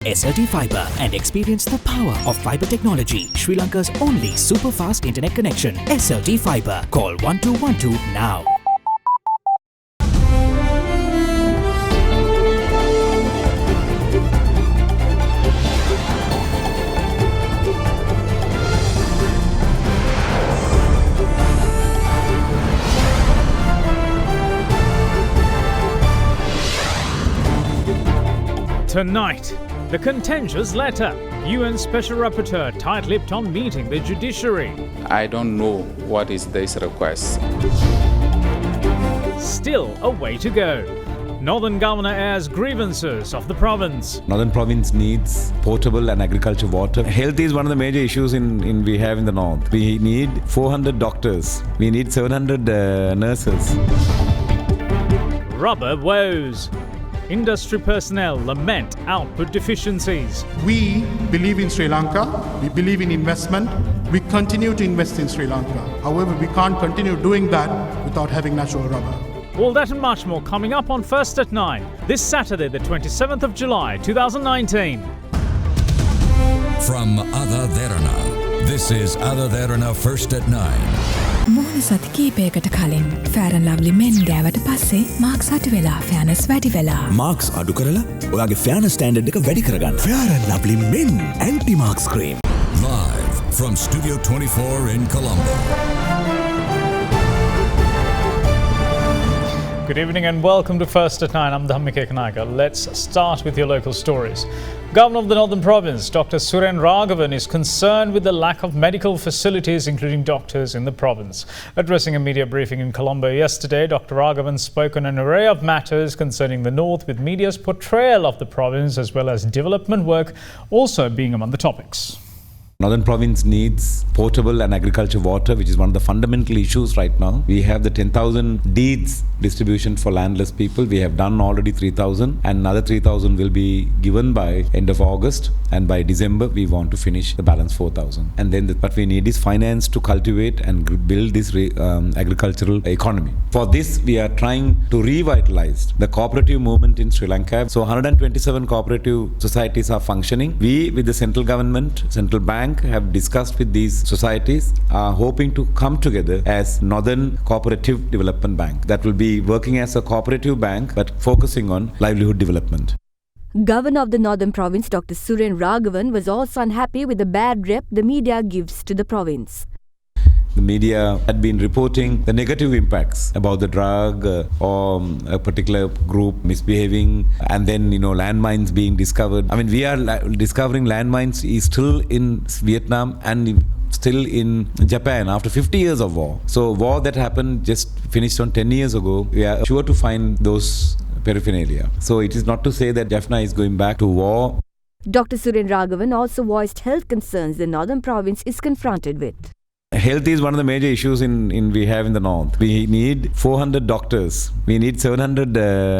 SLT Fibre and experience the power of fibre technology. Sri Lanka's only super fast internet connection. SLT Fibre. Call 1212 now. Tonight, the contentious letter. UN Special Rapporteur tight-lipped on meeting the judiciary. I don't know what is this request. Still a way to go. Northern Governor airs grievances of the province. Northern province needs potable and agriculture water. Health is one of the major issues we have in the north. We need 400 doctors. We need 700 nurses. Rubber woes. Industry personnel lament output deficiencies. We believe in Sri Lanka. We believe in investment. We continue to invest in Sri Lanka. However, we can't continue doing that without having natural rubber. All that and much more coming up on First at 9, this Saturday, the 27th of July, 2019. From AdaDerana, this is AdaDerana First at 9. මුහුණ සති කීපයකට කලින් Fair and Lovely men ගෑවට පස්සේ Marx අඩු වෙලා ෆෑනස් වැඩි වෙලා. Marx අඩු කරලා ඔයාගේ ෆෑනස් ස්ටෑන්ඩඩ් එක වැඩි කරගන්න. Fair and Lovely men anti marks cream. Live from Studio 24 in Colombo. Good evening and welcome to First at 9. I'm Dhammika Kanaka. Let's start with your local stories. Governor of the Northern Province, Dr. Suren Raghavan, is concerned with the lack of medical facilities, including doctors, in the province. Addressing a media briefing in Colombo yesterday, Dr. Raghavan spoke on an array of matters concerning the north, with media's portrayal of the province as well as development work also being among the topics. Northern province needs potable and agriculture water, which is one of the fundamental issues right now. We have the 10,000 deeds distribution for landless people. We have done already 3,000 and another 3,000 will be given by end of August, and by December we want to finish the balance 4,000. And then what we need is finance to cultivate and build this agricultural economy. For this we are trying to revitalize the cooperative movement in Sri Lanka. So 127 cooperative societies are functioning. We with the central government, central bank, have discussed with these societies, are hoping to come together as Northern Cooperative Development Bank that will be working as a cooperative bank but focusing on livelihood development. Governor of the Northern Province, Dr. Suren Raghavan, was also unhappy with the bad rep the media gives to the province. The media had been reporting the negative impacts about the drug or a particular group misbehaving, and then landmines being discovered. I mean, we are discovering landmines is still in Vietnam and still in Japan after 50 years of war. So war that happened just finished on 10 years ago. We are sure to find those paraphernalia. So it is not to say that Jaffna is going back to war. Dr. Suren Raghavan also voiced health concerns the Northern Province is confronted with. Health is one of the major issues we have in the north. We need 400 doctors, we need 700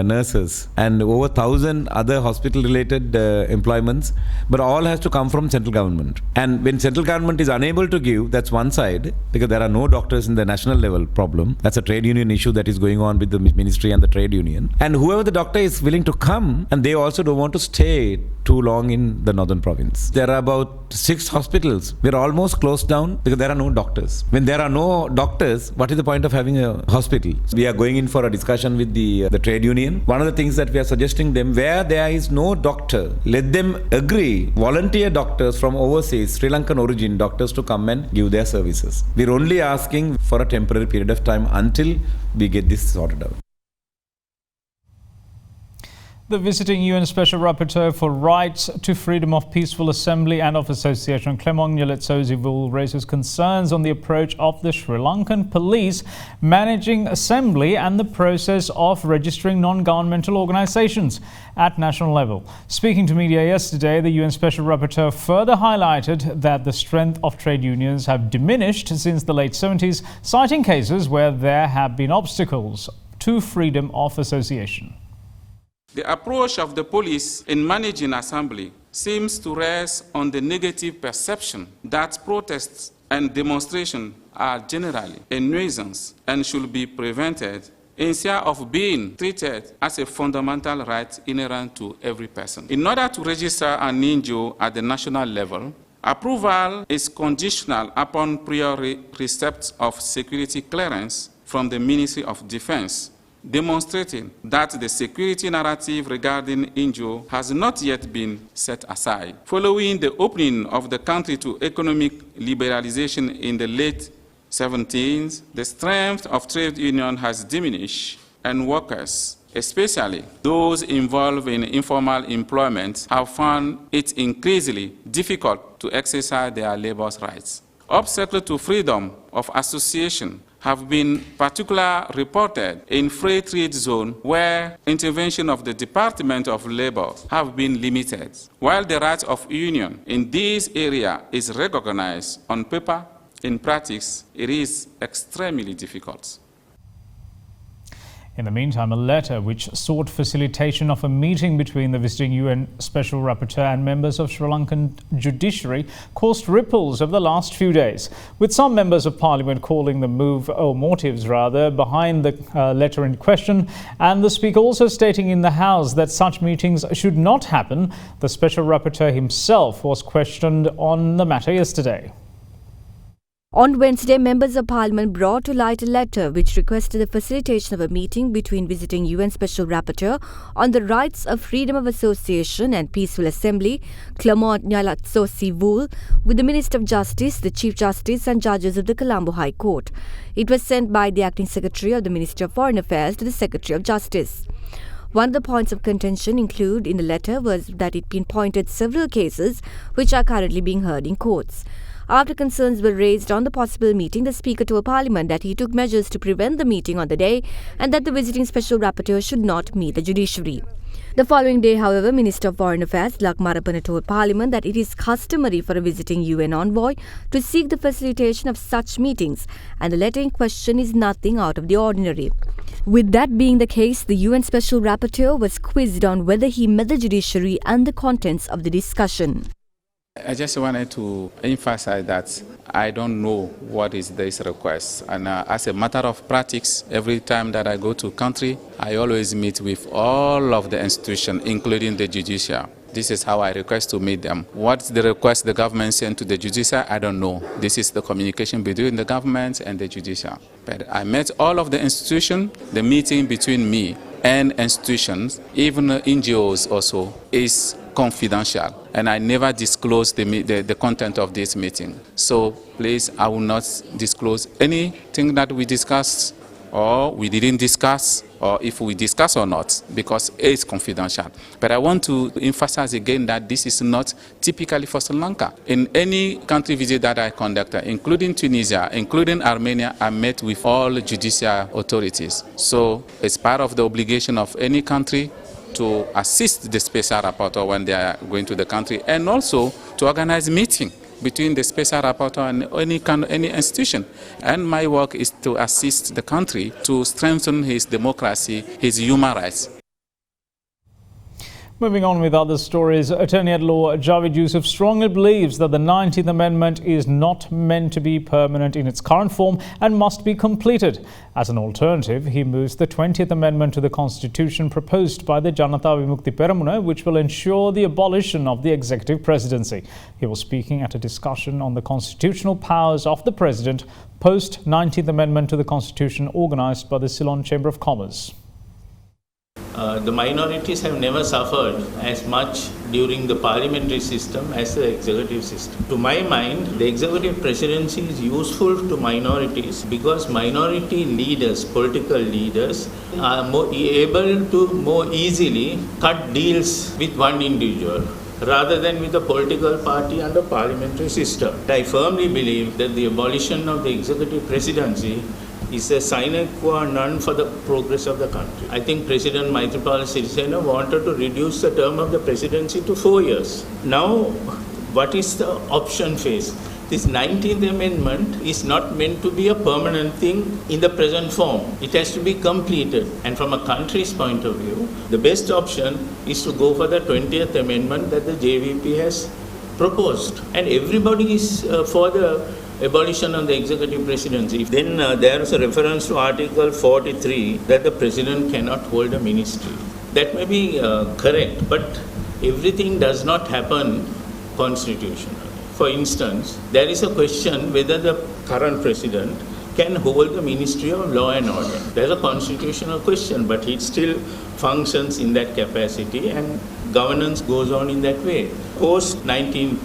nurses and over 1,000 other hospital related employments, but all has to come from central government. And when central government is unable to give, that's one side, because there are no doctors in the national level problem. That's a trade union issue that is going on with the ministry and the trade union. And whoever the doctor is willing to come, and they also don't want to stay too long in the Northern Province. There are about 6 hospitals. We're almost closed down because there are no doctors. When there are no doctors, what is the point of having a hospital? We are going in for a discussion with the trade union. One of the things that we are suggesting them, where there is no doctor, let them agree, volunteer doctors from overseas, Sri Lankan origin doctors to come and give their services. We're only asking for a temporary period of time until we get this sorted out. The visiting UN Special Rapporteur for Rights to Freedom of Peaceful Assembly and of Association, Clement Nyeletsoziwul, raises concerns on the approach of the Sri Lankan police managing assembly and the process of registering non-governmental organizations at national level. Speaking to media yesterday, the UN Special Rapporteur further highlighted that the strength of trade unions have diminished since the late 70s, citing cases where there have been obstacles to freedom of association. The approach of the police in managing assembly seems to rest on the negative perception that protests and demonstrations are generally a nuisance and should be prevented instead of being treated as a fundamental right inherent to every person. In order to register an NGO at the national level, approval is conditional upon prior receipt of security clearance from the Ministry of Defense, demonstrating that the security narrative regarding NGO has not yet been set aside. Following the opening of the country to economic liberalization in the late 17th, the strength of trade union has diminished, and workers, especially those involved in informal employment, have found it increasingly difficult to exercise their labor rights. Obstacles to freedom of association have been particularly reported in free trade zones where intervention of the Department of Labor have been limited, while the right of union in this area is recognized on paper. In practice, it is extremely difficult. In the meantime, a letter which sought facilitation of a meeting between the visiting UN Special Rapporteur and members of Sri Lankan judiciary caused ripples over the last few days, with some members of parliament calling the move, or motives rather, behind the letter in question, and the Speaker also stating in the House that such meetings should not happen. The Special Rapporteur himself was questioned on the matter yesterday. On Wednesday, members of Parliament brought to light a letter which requested the facilitation of a meeting between visiting UN Special Rapporteur on the rights of freedom of association and peaceful assembly, Colombo Rubber, with the Minister of Justice, the Chief Justice and judges of the Colombo High Court. It was sent by the Acting Secretary of the Ministry of Foreign Affairs to the Secretary of Justice. One of the points of contention included in the letter was that it pinpointed several cases which are currently being heard in courts. After concerns were raised on the possible meeting, the Speaker told Parliament that he took measures to prevent the meeting on the day and that the visiting Special Rapporteur should not meet the judiciary. The following day, however, Minister of Foreign Affairs Lasith Malinga told Parliament that it is customary for a visiting UN envoy to seek the facilitation of such meetings, and the letter in question is nothing out of the ordinary. With that being the case, the UN Special Rapporteur was quizzed on whether he met the judiciary and the contents of the discussion. I just wanted to emphasize that I don't know what is this request. And as a matter of practice, every time that I go to country, I always meet with all of the institutions, including the judiciary. This is how I request to meet them. What's the request the government sent to the judiciary? I don't know. This is the communication between the government and the judiciary. But I met all of the institutions. The meeting between me and institutions, even NGOs also, is confidential, and I never disclose the content of this meeting. So please, I will not disclose anything that we discussed or we didn't discuss, or if we discuss or not, because it's confidential. But I want to emphasize again that this is not typically for Sri Lanka. In any country visit that I conducted, including Tunisia, including Armenia, I met with all judicial authorities. So it's part of the obligation of any country to assist the special rapporteur when they are going to the country, and also to organize meeting between the special rapporteur and any institution. And my work is to assist the country to strengthen his democracy, his human rights. Moving on with other stories, Attorney at Law Javed Yousaf strongly believes that the 19th Amendment is not meant to be permanent in its current form and must be completed. As an alternative, he moves the 20th Amendment to the Constitution proposed by the Janata Vimukti Peramuna, which will ensure the abolition of the executive presidency. He was speaking at a discussion on the constitutional powers of the President post 19th Amendment to the Constitution organised by the Ceylon Chamber of Commerce. The minorities have never suffered as much during the parliamentary system as the executive system. To my mind, the executive presidency is useful to minorities because minority leaders, political leaders, are able to more easily cut deals with one individual rather than with a political party and a parliamentary system. I firmly believe that the abolition of the executive presidency is a sine qua non for the progress of the country. I think President Maithripala Sirisena wanted to reduce the term of the presidency to 4 years. Now, what is the option phase? This 19th Amendment is not meant to be a permanent thing in the present form. It has to be completed. And from a country's point of view, the best option is to go for the 20th Amendment that the JVP has proposed. And everybody is for the abolition of the executive presidency. Then there is a reference to Article 43 that the president cannot hold a ministry. That may be correct, but everything does not happen constitutionally. For instance, there is a question whether the current president can hold the Ministry of Law and Order. There's a constitutional question, but he still functions in that capacity and governance goes on in that way. Post 19th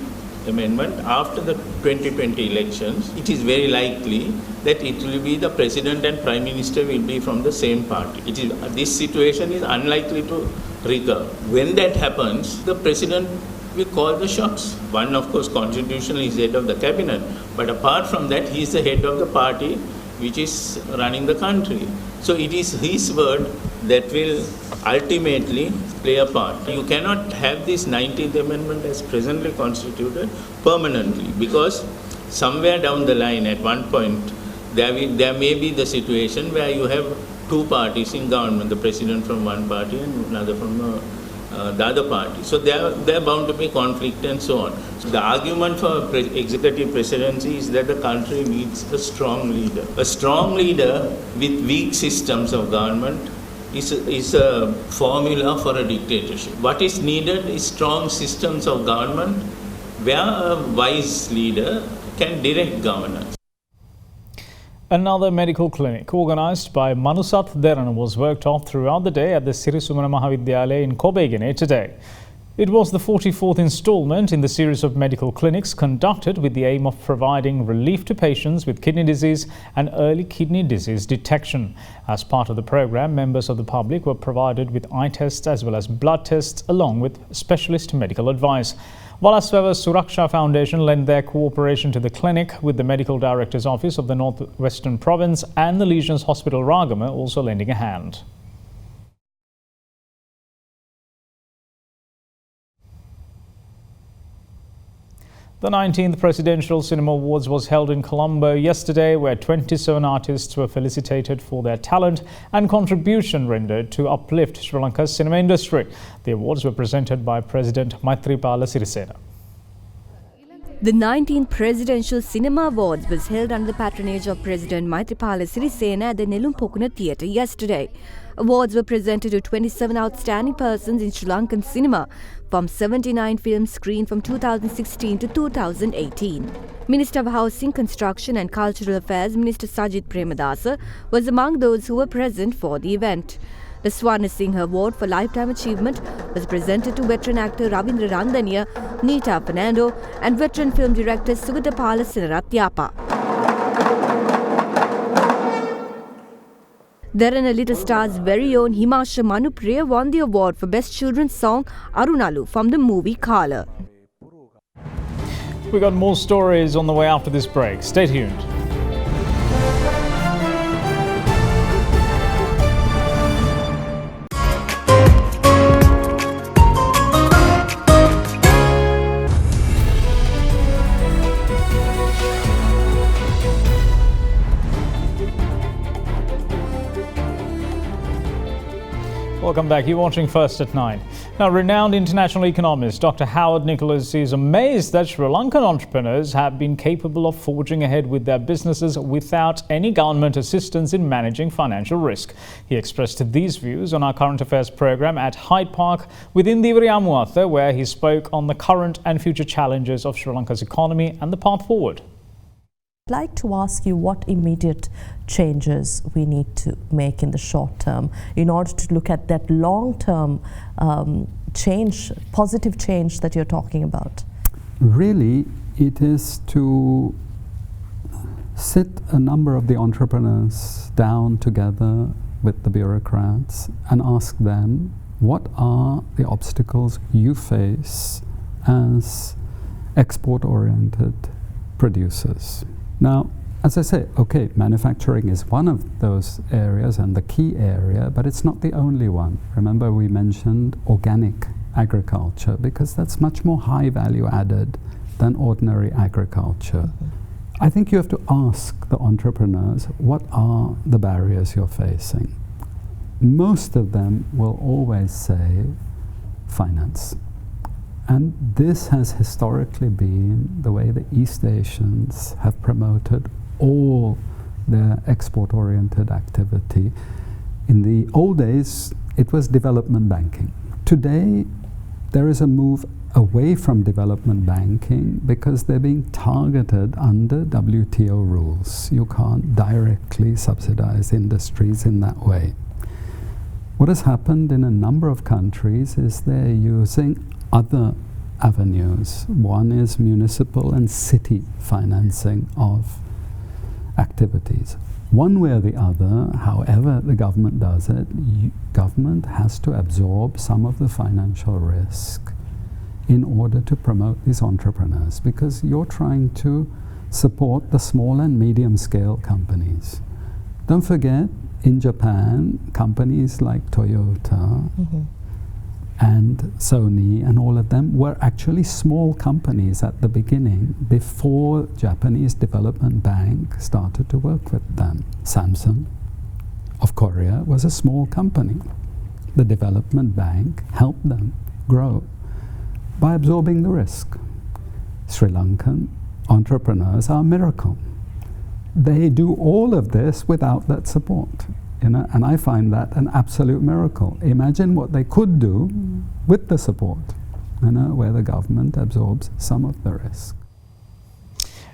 Amendment, after the 2020 elections, it is very likely that it will be the President and Prime Minister will be from the same party. This situation is unlikely to recur. When that happens, the President will call the shots. One, of course, constitutionally is head of the cabinet, but apart from that, he is the head of the party which is running the country. So it is his word that will ultimately play a part. You cannot have this 19th Amendment as presently constituted permanently, because somewhere down the line at one point there may be the situation where you have two parties in government, the president from one party and another from the other party. So there are bound to be conflict and so on. So the argument for executive presidency is that the country needs a strong leader. A strong leader with weak systems of government is a formula for a dictatorship. What is needed is strong systems of government where a wise leader can direct governance. Another medical clinic organised by Manos AdaDerana was worked off throughout the day at the Sri Sumana Mahavidyalaya in Kobegene today. It was the 44th instalment in the series of medical clinics conducted with the aim of providing relief to patients with kidney disease and early kidney disease detection. As part of the program, members of the public were provided with eye tests as well as blood tests along with specialist medical advice. Walasweva Suraksha Foundation lent their cooperation to the clinic, with the Medical Director's Office of the North-Western Province and the Legions Hospital Ragama also lending a hand. The 19th Presidential Cinema Awards was held in Colombo yesterday, where 27 artists were felicitated for their talent and contribution rendered to uplift Sri Lanka's cinema industry. The awards were presented by President Maithripala Sirisena. The 19th Presidential Cinema Awards was held under the patronage of President Maithripala Sirisena at the Nelum Pokuna Theatre yesterday. Awards were presented to 27 outstanding persons in Sri Lankan cinema from 79 films screened from 2016 to 2018. Minister of Housing, Construction and Cultural Affairs, Minister Sajith Premadasa, was among those who were present for the event. The Swarnasinghe Award for Lifetime Achievement was presented to veteran actor Ravindra Randaniya, Nita Fernando and veteran film director Sugatapala Sinaratyapa. Derana Little Star's very own Himasha Manupriya won the award for Best Children's Song Arunalu from the movie Kala. We got more stories on the way after this break. Stay tuned. Welcome back. You're watching First at 9. Now, renowned international economist Dr. Howard Nicholas is amazed that Sri Lankan entrepreneurs have been capable of forging ahead with their businesses without any government assistance in managing financial risk. He expressed these views on our current affairs program at Hyde Park within the Ivriamuatha, where he spoke on the current and future challenges of Sri Lanka's economy and the path forward. I'd like to ask you what immediate changes we need to make in the short term in order to look at that long-term change, positive change that you're talking about. Really, it is to sit a number of the entrepreneurs down together with the bureaucrats and ask them, what are the obstacles you face as export-oriented producers? Now, as I say, okay, manufacturing is one of those areas and the key area, but it's not the only one. Remember, we mentioned organic agriculture because that's much more high value added than ordinary agriculture. I think you have to ask the entrepreneurs, what are the barriers you're facing? Most of them will always say finance. And this has historically been the way the East Asians have promoted all their export-oriented activity. In the old days, it was development banking. Today, there is a move away from development banking because they're being targeted under WTO rules. You can't directly subsidize industries in that way. What has happened in a number of countries is they're using other avenues. One is municipal and city financing of activities. One way or the other, however the government does it, government has to absorb some of the financial risk in order to promote these entrepreneurs, because you're trying to support the small and medium scale companies. Don't forget, in Japan, companies like Toyota and Sony and all of them were actually small companies at the beginning before Japanese Development Bank started to work with them. Samsung of Korea was a small company. The Development Bank helped them grow by absorbing the risk. Sri Lankan entrepreneurs are a miracle. They do all of this without that support. And I find that an absolute miracle. Imagine what they could do with the support, where the government absorbs some of the risk.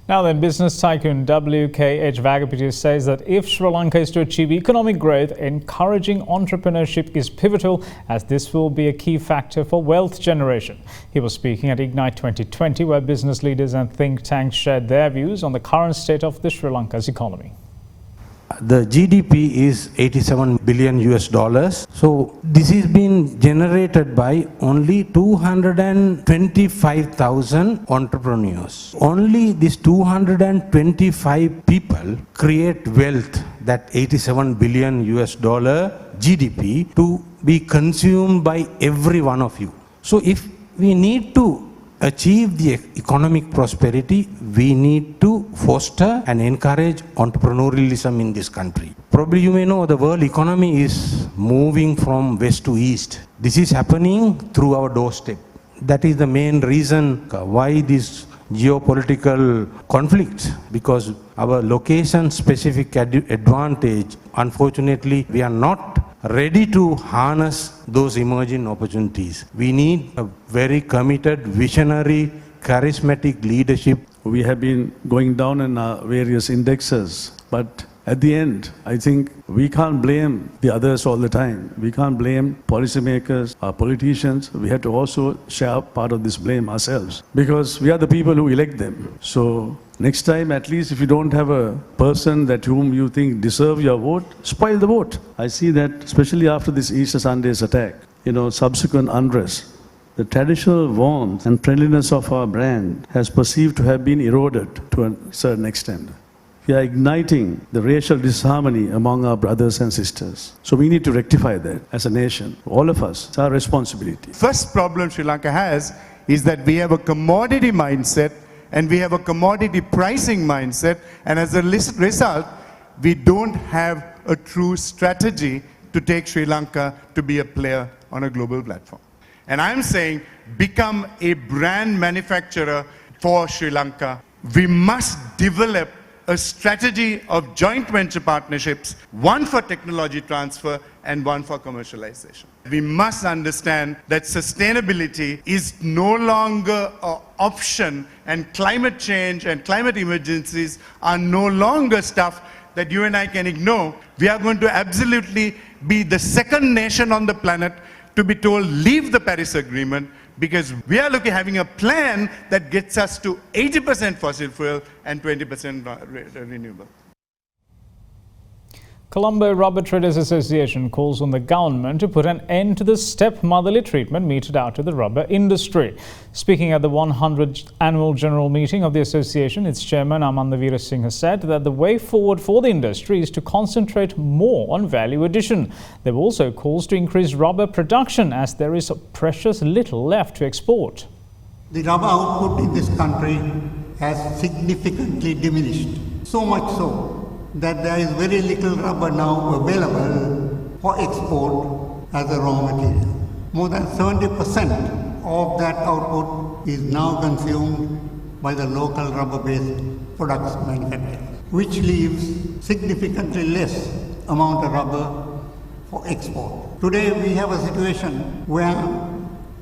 Now then, business tycoon WKH Vagapati says that if Sri Lanka is to achieve economic growth, encouraging entrepreneurship is pivotal, as this will be a key factor for wealth generation. He was speaking at Ignite 2020, where business leaders and think tanks shared their views on the current state of the Sri Lanka's economy. The GDP is 87 billion US dollars. So this is being generated by only 225,000 entrepreneurs. Only these 225 people create wealth, that 87 billion US dollar GDP, to be consumed by every one of you. So if we need to achieve the economic prosperity, we need to foster and encourage entrepreneurialism in this country. Probably you may know the world economy is moving from west to east. This is happening through our doorstep. That is the main reason why this geopolitical conflict, because our location specific advantage, unfortunately we are not ready to harness those emerging opportunities. We need a very committed, visionary, charismatic leadership. We have been going down in our various indexes, but at the end, I think we can't blame the others all the time. We can't blame policymakers, our politicians. We have to also share part of this blame ourselves, because we are the people who elect them. So next time, at least if you don't have a person that whom you think deserve your vote, spoil the vote. I see that especially after this Easter Sunday's attack, subsequent unrest, the traditional warmth and friendliness of our brand has perceived to have been eroded to a certain extent. We are igniting the racial disharmony among our brothers and sisters. So we need to rectify that as a nation. All of us, it's our responsibility. First problem Sri Lanka has is that we have a commodity mindset and we have a commodity pricing mindset, and as a result, we don't have a true strategy to take Sri Lanka to be a player on a global platform. And I'm saying, become a brand manufacturer for Sri Lanka. We must develop a strategy of joint venture partnerships, one for technology transfer and one for commercialization. We must understand that sustainability is no longer an option, and climate change and climate emergencies are no longer stuff that you and I can ignore. We are going to absolutely be the second nation on the planet to be told, leave the Paris Agreement, because we are having a plan that gets us to 80% fossil fuel and 20% renewable. Colombo Rubber Shredders Association calls on the government to put an end to the stepmotherly treatment meted out to the rubber industry. Speaking at the 100th annual general meeting of the association, its chairman Amanda Veerasinghe said that the way forward for the industry is to concentrate more on value addition. There were also calls to increase rubber production, as there is precious little left to export. The rubber output in this country has significantly diminished, so much so that there is very little rubber now available for export as a raw material. More than 70% of that output is now consumed by the local rubber-based products manufacturers, which leaves significantly less amount of rubber for export. Today we have a situation where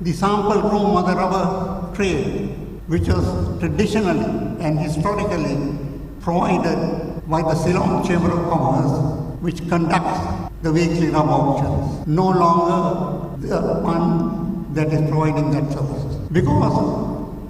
the sample room of the rubber trade, which was traditionally and historically provided by the Ceylon Chamber of Commerce, which conducts the weekly rubber auctions, no longer the one that is providing that service. Because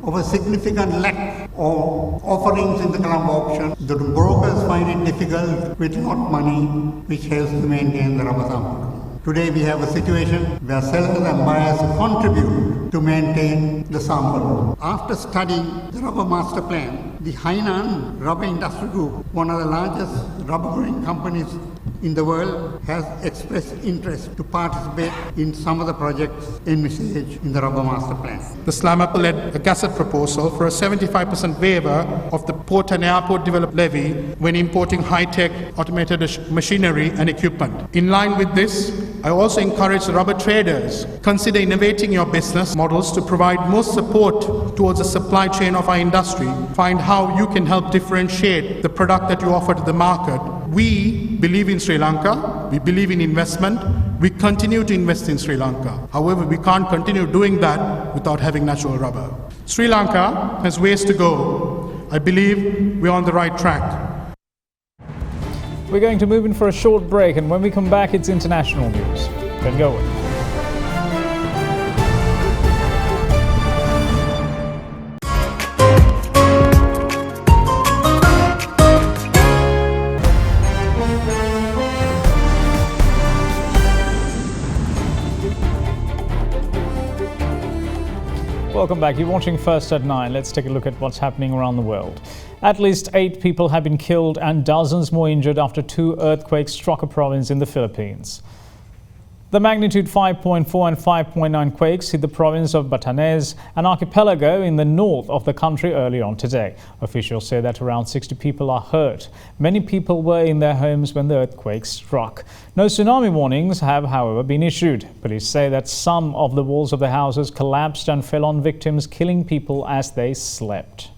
of a significant lack of offerings in the Colombo auction, the brokers find it difficult with lot money, which helps to maintain the rubber sample. Today we have a situation where sellers and buyers contribute to maintain the sample. After studying the rubber master plan, the Hainan Rubber Industry Group, one of the largest rubber growing companies in the world, has expressed interest to participate in some of the projects envisaged in the rubber master plan. The SLAMAP led a gazette proposal for a 75% waiver of the port and airport development levy when importing high-tech automated machinery and equipment. In line with this, I also encourage the rubber traders, consider innovating your business models to provide more support towards the supply chain of our industry. Find how you can help differentiate the product that you offer to the market. We believe in Sri Lanka, we believe in investment, we continue to invest in Sri Lanka. However, we can't continue doing that without having natural rubber. Sri Lanka has ways to go. I believe we're on the right track. We're going to move in for a short break, and when we come back, it's international news. Get going. Welcome back. You're watching First at 9. Let's take a look at what's happening around the world. At least 8 people have been killed and dozens more injured after 2 earthquakes struck a province in the Philippines. The magnitude 5.4 and 5.9 quakes hit the province of Batanes, an archipelago in the north of the country, earlier on today. Officials say that around 60 people are hurt. Many people were in their homes when the earthquake struck. No tsunami warnings have, however, been issued. Police say that some of the walls of the houses collapsed and fell on victims, killing people as they slept.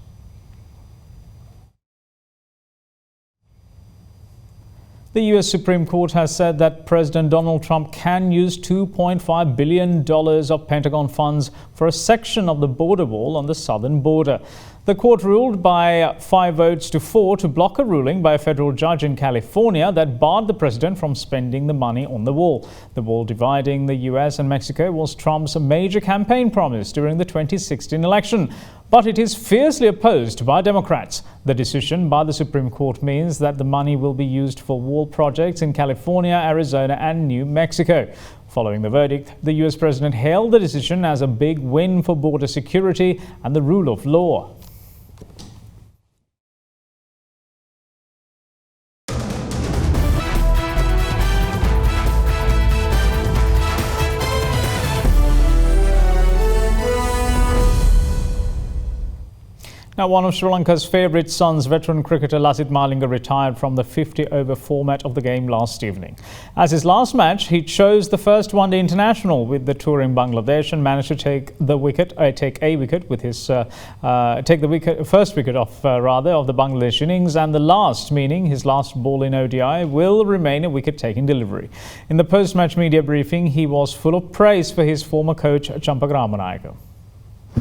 The U.S. Supreme Court has said that President Donald Trump can use $2.5 billion of Pentagon funds for a section of the border wall on the southern border. The court ruled by 5 votes to 4 to block a ruling by a federal judge in California that barred the president from spending the money on the wall. The wall dividing the U.S. and Mexico was Trump's major campaign promise during the 2016 election. But it is fiercely opposed by Democrats. The decision by the Supreme Court means that the money will be used for wall projects in California, Arizona and New Mexico. Following the verdict, the U.S. president hailed the decision as a big win for border security and the rule of law. Now, one of Sri Lanka's favourite sons, veteran cricketer Lasith Malinga, retired from the 50-over format of the game last evening. As his last match, he chose the first one-day international with the touring Bangladesh and managed to take a wicket of the Bangladesh innings, and the last, meaning his last ball in ODI, will remain a wicket-taking delivery. In the post-match media briefing, he was full of praise for his former coach Champaka Ramanayaka.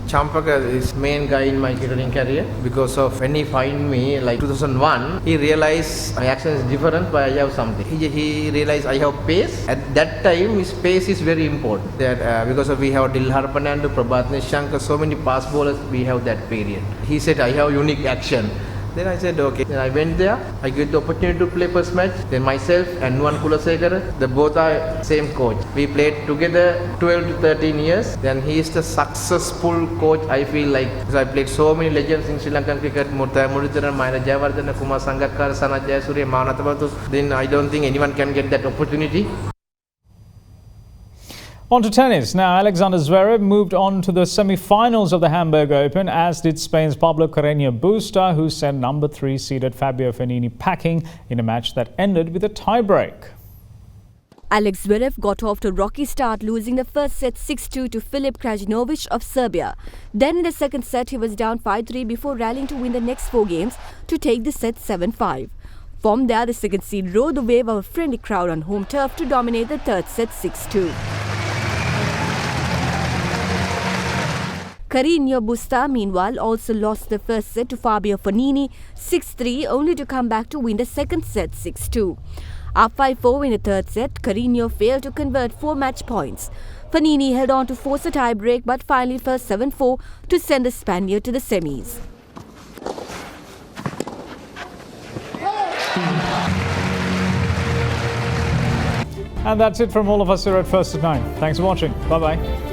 Champaka is main guy in my cricketing career because of when he find me like 2001, he realized my action is different, but I have something. He realized I have pace. At that time, his pace is very important. That because of we have Dilhar Panandu, Prabhat Nishankar, so many fast bowlers, we have that period. He said I have unique action. Then I said okay. Then I went there. I get the opportunity to play first match. Then myself and Nuwan Kulasekara, the both are same coach. We played together 12 to 13 years. Then he is the successful coach. I feel like because I played so many legends in Sri Lankan cricket, Murtaya Muralitharan, Mayura Jayawardena, Kumar Sangakkara, Sanath Jayasuriya, Mawanatha. Then I don't think anyone can get that opportunity. On to tennis. Now, Alexander Zverev moved on to the semi-finals of the Hamburg Open, as did Spain's Pablo Carreño Busta, who sent number 3 seeded Fabio Fognini packing in a match that ended with a tie-break. Alex Zverev got off to a rocky start, losing the first set 6-2 to Filip Krajinovic of Serbia. Then in the second set, he was down 5-3 before rallying to win the next 4 games to take the set 7-5. From there, the second seed rode the wave of a friendly crowd on home turf to dominate the third set 6-2. Carreño Busta, meanwhile, also lost the first set to Fabio Fognini 6-3, only to come back to win the second set 6-2. Up 5-4 in the third set, Carreño failed to convert 4 match points. Fognini held on to force a tie-break but finally fell 7-4 to send the Spaniard to the semis. And that's it from all of us here at First at 9. Thanks for watching. Bye-bye.